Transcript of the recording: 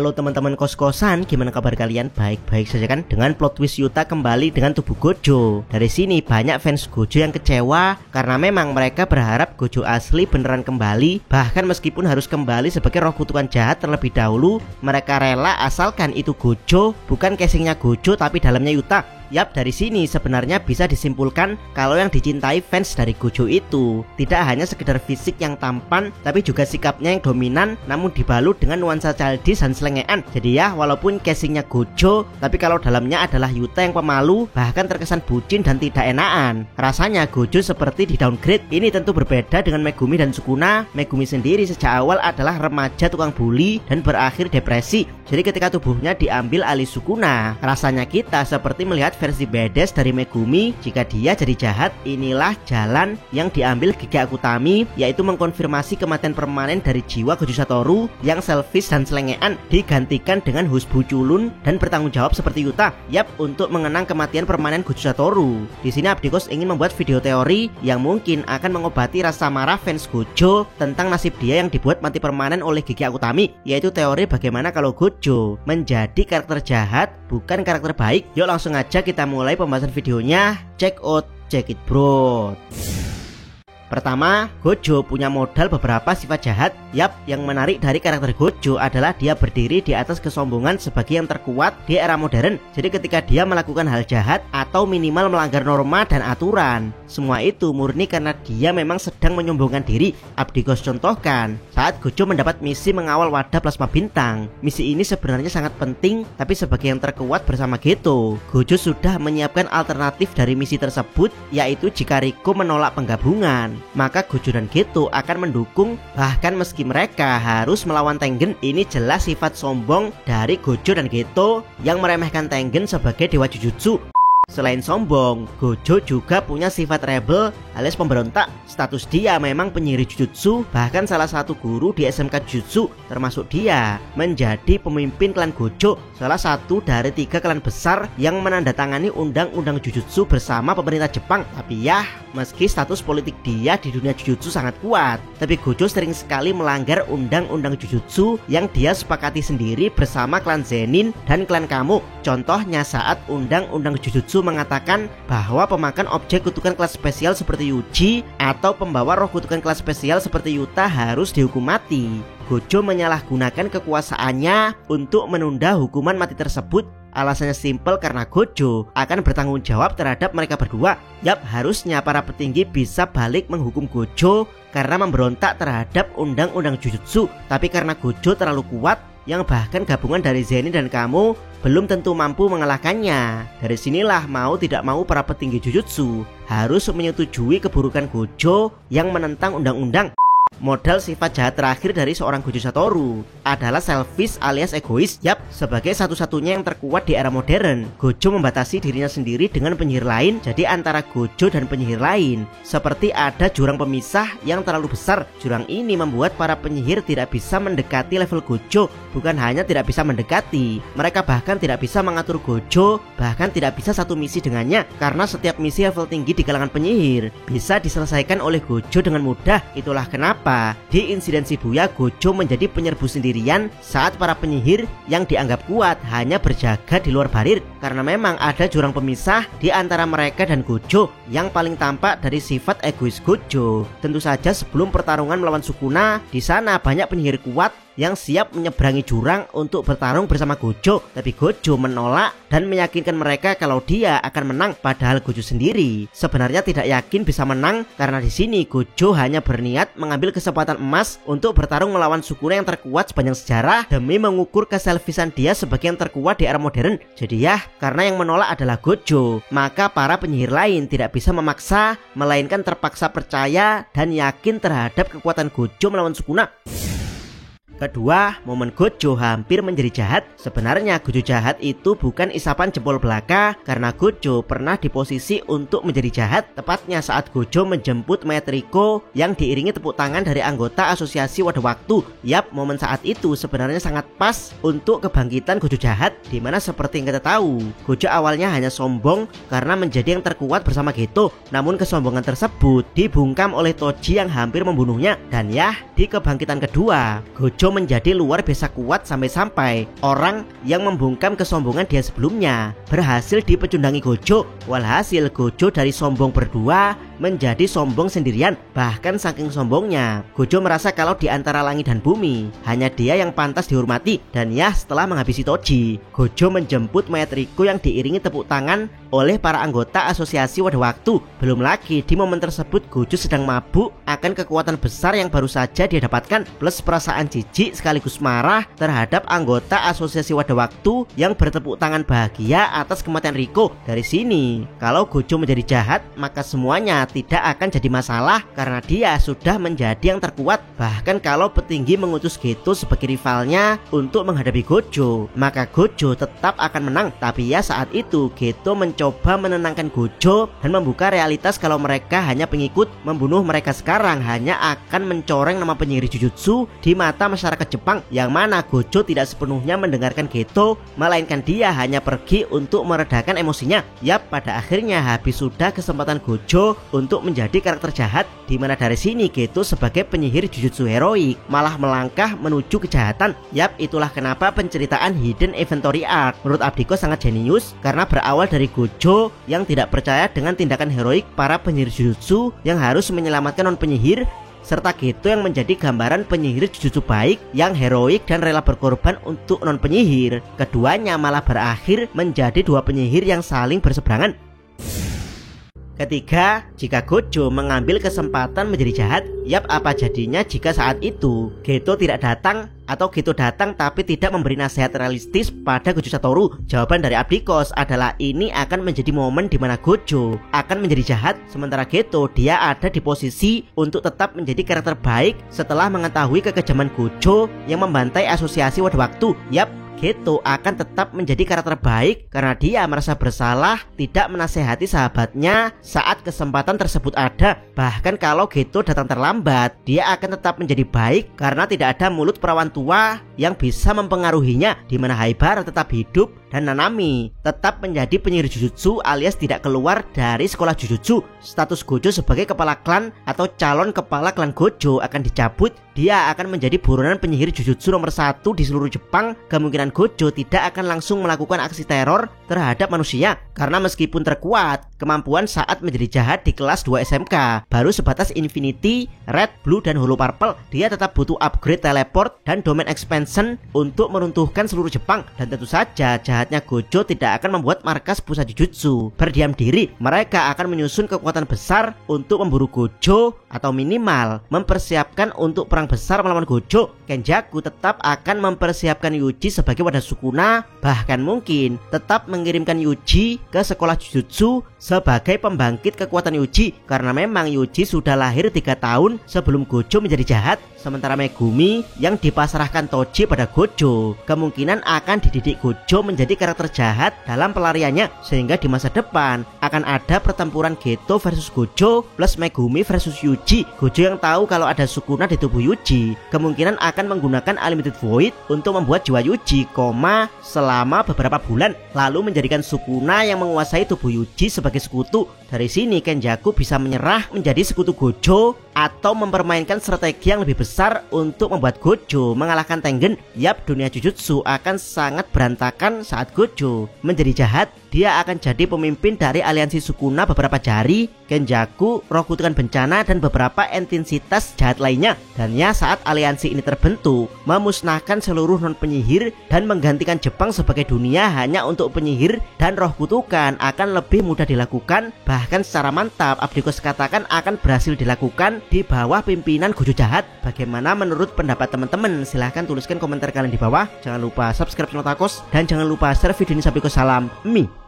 Halo teman-teman kos-kosan, gimana kabar kalian? Baik-baik saja kan? Dengan plot twist Yuta kembali dengan tubuh Gojo. Dari sini banyak fans Gojo yang kecewa karena memang mereka berharap Gojo asli beneran kembali. Bahkan meskipun harus kembali sebagai roh kutukan jahat terlebih dahulu, mereka rela asalkan itu Gojo, bukan casingnya Gojo tapi dalamnya Yuta. Yap, dari sini sebenarnya bisa disimpulkan kalau yang dicintai fans dari Gojo itu tidak hanya sekedar fisik yang tampan, tapi juga sikapnya yang dominan namun dibalut dengan nuansa childish dan selengean. Jadi ya, walaupun casingnya Gojo, tapi kalau dalamnya adalah Yuta yang pemalu, bahkan terkesan bucin dan tidak enakan. Rasanya Gojo seperti di downgrade. Ini tentu berbeda dengan Megumi dan Sukuna. Megumi sendiri sejak awal adalah remaja tukang bully dan berakhir depresi. Jadi ketika tubuhnya diambil alih Sukuna, rasanya kita seperti melihat versi badass dari Megumi. Jika dia jadi jahat, inilah jalan yang diambil Gege Akutami, yaitu mengkonfirmasi kematian permanen dari jiwa Gojo Satoru yang selfish dan selengean, digantikan dengan husbu culun dan bertanggung jawab seperti Yuta. Yap, untuk mengenang kematian permanen Gojo Satoru. Di sini Abdikos ingin membuat video teori yang mungkin akan mengobati rasa marah fans Gojo tentang nasib dia yang dibuat mati permanen oleh Gege Akutami, yaitu teori bagaimana kalau Gojo menjadi karakter jahat, bukan karakter baik. Yuk langsung aja kita mulai pembahasan videonya. Check it bro. Pertama, Gojo punya modal beberapa sifat jahat. Yap, yang menarik dari karakter Gojo adalah dia berdiri di atas kesombongan sebagai yang terkuat di era modern. Jadi ketika dia melakukan hal jahat atau minimal melanggar norma dan aturan, semua itu murni karena dia memang sedang menyombongkan diri. Abdikos contohkan saat Gojo mendapat misi mengawal wadah plasma bintang. Misi ini sebenarnya sangat penting, tapi sebagai yang terkuat bersama Geto, Gojo sudah menyiapkan alternatif dari misi tersebut, yaitu jika Riko menolak penggabungan, maka Gojo dan Geto akan mendukung. Bahkan meski mereka harus melawan Tengen, ini jelas sifat sombong dari Gojo dan Geto yang meremehkan Tengen sebagai dewa Jujutsu. Selain sombong, Gojo juga punya sifat rebel alias pemberontak. Status dia memang penyihir Jujutsu, bahkan salah satu guru di SMK Jujutsu, termasuk dia menjadi pemimpin klan Gojo, salah satu dari 3 klan besar yang menandatangani undang-undang Jujutsu bersama pemerintah Jepang. Tapi ya, meski status politik dia di dunia Jujutsu sangat kuat, tapi Gojo sering sekali melanggar undang-undang Jujutsu yang dia sepakati sendiri bersama klan Zenin dan klan Kamo. Contohnya saat undang-undang Jujutsu mengatakan bahwa pemakan objek kutukan kelas spesial seperti Yuji atau pembawa roh kutukan kelas spesial seperti Yuta harus dihukum mati. Gojo menyalahgunakan kekuasaannya untuk menunda hukuman mati tersebut. Alasannya simpel, karena Gojo akan bertanggung jawab terhadap mereka berdua. Yap, harusnya para petinggi bisa balik menghukum Gojo karena memberontak terhadap undang-undang Jujutsu. Tapi karena Gojo terlalu kuat, yang bahkan gabungan dari Zenin dan Kamo belum tentu mampu mengalahkannya. Dari sinilah mau tidak mau para petinggi Jujutsu harus menyetujui keburukan Gojo yang menentang undang-undang. Modal sifat jahat terakhir dari seorang Gojo Satoru adalah selfish alias egois. Yap, sebagai satu-satunya yang terkuat di era modern, Gojo membatasi dirinya sendiri dengan penyihir lain. Jadi antara Gojo dan penyihir lain seperti ada jurang pemisah yang terlalu besar. Jurang ini membuat para penyihir tidak bisa mendekati level Gojo. Bukan hanya tidak bisa mendekati, mereka bahkan tidak bisa mengatur Gojo, bahkan tidak bisa satu misi dengannya, karena setiap misi level tinggi di kalangan penyihir bisa diselesaikan oleh Gojo dengan mudah. Itulah kenapa di insiden Shibuya Gojo menjadi penyerbu sendirian saat para penyihir yang dianggap kuat hanya berjaga di luar barir, karena memang ada jurang pemisah di antara mereka dan Gojo. Yang paling tampak dari sifat egois Gojo tentu saja sebelum pertarungan melawan Sukuna. Di sana banyak penyihir kuat yang siap menyeberangi jurang untuk bertarung bersama Gojo, tapi Gojo menolak dan meyakinkan mereka kalau dia akan menang, padahal Gojo sendiri sebenarnya tidak yakin bisa menang, karena di sini Gojo hanya berniat mengambil kesempatan emas untuk bertarung melawan Sukuna yang terkuat sepanjang sejarah demi mengukur keselfishan dia sebagai yang terkuat di era modern. Jadi ya, karena yang menolak adalah Gojo, maka para penyihir lain tidak bisa memaksa, melainkan terpaksa percaya dan yakin terhadap kekuatan Gojo melawan Sukuna. Kedua, momen Gojo hampir menjadi jahat. Sebenarnya Gojo jahat itu bukan isapan jempol belaka, karena Gojo pernah di posisi untuk menjadi jahat. Tepatnya saat Gojo menjemput mayat Riko yang diiringi tepuk tangan dari anggota asosiasi Wadah Waktu. Yap, momen saat itu sebenarnya sangat pas untuk kebangkitan Gojo jahat, dimana seperti yang kita tahu, Gojo awalnya hanya sombong karena menjadi yang terkuat bersama Geto. Namun kesombongan tersebut dibungkam oleh Toji yang hampir membunuhnya. Dan ya, di kebangkitan kedua, Gojo Gojo menjadi luar biasa kuat sampai-sampai orang yang membungkam kesombongan dia sebelumnya berhasil dipecundangi Gojo. Walhasil Gojo dari sombong berdua menjadi sombong sendirian. Bahkan saking sombongnya, Gojo merasa kalau di antara langit dan bumi hanya dia yang pantas dihormati. Dan ya, setelah menghabisi Toji, Gojo menjemput mayat Riko yang diiringi tepuk tangan oleh para anggota asosiasi Wadah Waktu. Belum lagi di momen tersebut Gojo sedang mabuk akan kekuatan besar yang baru saja dia dapatkan, plus perasaan jijik sekaligus marah terhadap anggota asosiasi Wadah Waktu yang bertepuk tangan bahagia atas kematian Riko. Dari sini, kalau Gojo menjadi jahat, maka semuanya tidak akan jadi masalah karena dia sudah menjadi yang terkuat. Bahkan kalau petinggi mengutus Geto sebagai rivalnya untuk menghadapi Gojo, maka Gojo tetap akan menang. Tapi ya, saat itu Geto mencoba menenangkan Gojo dan membuka realitas kalau mereka hanya pengikut. Membunuh mereka sekarang hanya akan mencoreng nama penyihir Jujutsu di mata masyarakat Jepang, yang mana Gojo tidak sepenuhnya mendengarkan Geto, melainkan dia hanya pergi untuk meredakan emosinya. Yap, pada akhirnya habis sudah kesempatan Gojo untuk menjadi karakter jahat, dimana dari sini Geto sebagai penyihir Jujutsu heroik malah melangkah menuju kejahatan. Yap, itulah kenapa penceritaan Hidden Inventory Arc menurut Abdiko sangat jenius, karena berawal dari Gojo yang tidak percaya dengan tindakan heroik para penyihir Jujutsu yang harus menyelamatkan non penyihir, serta Geto yang menjadi gambaran penyihir Jujutsu baik yang heroik dan rela berkorban untuk non penyihir. Keduanya malah berakhir menjadi dua penyihir yang saling berseberangan. Ketiga, jika Gojo mengambil kesempatan menjadi jahat, yap, apa jadinya jika saat itu Geto tidak datang, atau Geto datang tapi tidak memberi nasihat realistis pada Gojo Satoru? Jawaban dari Abdikos adalah ini akan menjadi momen di mana Gojo akan menjadi jahat, sementara Geto dia ada di posisi untuk tetap menjadi karakter baik setelah mengetahui kekejaman Gojo yang membantai asosiasi Wadah Waktu. Yap, Geto akan tetap menjadi karakter baik karena dia merasa bersalah tidak menasehati sahabatnya saat kesempatan tersebut ada. Bahkan kalau Geto datang terlambat, dia akan tetap menjadi baik karena tidak ada mulut perawan tua yang bisa mempengaruhinya, di mana Haibara tetap hidup dan Nanami tetap menjadi penyihir Jujutsu alias tidak keluar dari sekolah Jujutsu. Status Gojo sebagai kepala klan atau calon kepala klan Gojo akan dicabut. Dia akan menjadi buronan penyihir Jujutsu nomor 1 di seluruh Jepang. Kemungkinan Gojo tidak akan langsung melakukan aksi teror terhadap manusia, karena meskipun terkuat, kemampuan saat menjadi jahat di kelas 2 SMK baru sebatas Infinity, Red, Blue, dan Holo Purple. Dia tetap butuh upgrade teleport dan domain expansion untuk meruntuhkan seluruh Jepang. Dan tentu saja jahatnya Gojo tidak akan membuat markas pusat Jujutsu berdiam diri. Mereka akan menyusun kekuatan besar untuk memburu Gojo, atau minimal mempersiapkan untuk perang besar melawan Gojo. Kenjaku tetap akan mempersiapkan Yuji sebagai wadah Sukuna, bahkan mungkin tetap mengirimkan Yuji ke sekolah Jujutsu sebagai pembangkit kekuatan Yuji, karena memang Yuji sudah lahir 3 tahun sebelum Gojo menjadi jahat. Sementara Megumi yang dipasrahkan Toji pada Gojo kemungkinan akan dididik Gojo menjadi karakter jahat dalam pelariannya, sehingga di masa depan akan ada pertempuran Geto versus Gojo plus Megumi versus Yuji. Gojo yang tahu kalau ada Sukuna di tubuh Yuji kemungkinan akan menggunakan Unlimited Void untuk membuat jiwa Yuji koma selama beberapa bulan, lalu menjadikan Sukuna yang menguasai tubuh Yuji sebagai sekutu. Dari sini Kenjaku bisa menyerah menjadi sekutu Gojo atau mempermainkan strategi yang lebih besar untuk membuat Gojo mengalahkan Tengen. Yap, dunia Jujutsu akan sangat berantakan saat Gojo menjadi jahat. Dia akan jadi pemimpin dari aliansi Sukuna beberapa jari, Kenjaku, roh kutukan bencana, dan beberapa entitas jahat lainnya. Dan ya, saat aliansi ini terbentuk, memusnahkan seluruh non penyihir dan menggantikan Jepang sebagai dunia hanya untuk penyihir dan roh kutukan akan lebih mudah dilakukan. Bahkan secara mantap Abdikos katakan akan berhasil dilakukan di bawah pimpinan Gojo jahat. Bagaimana menurut pendapat teman-teman? Silahkan tuliskan komentar kalian di bawah. Jangan lupa subscribe channel Takos dan jangan lupa share video ini sampai ke salam Mi.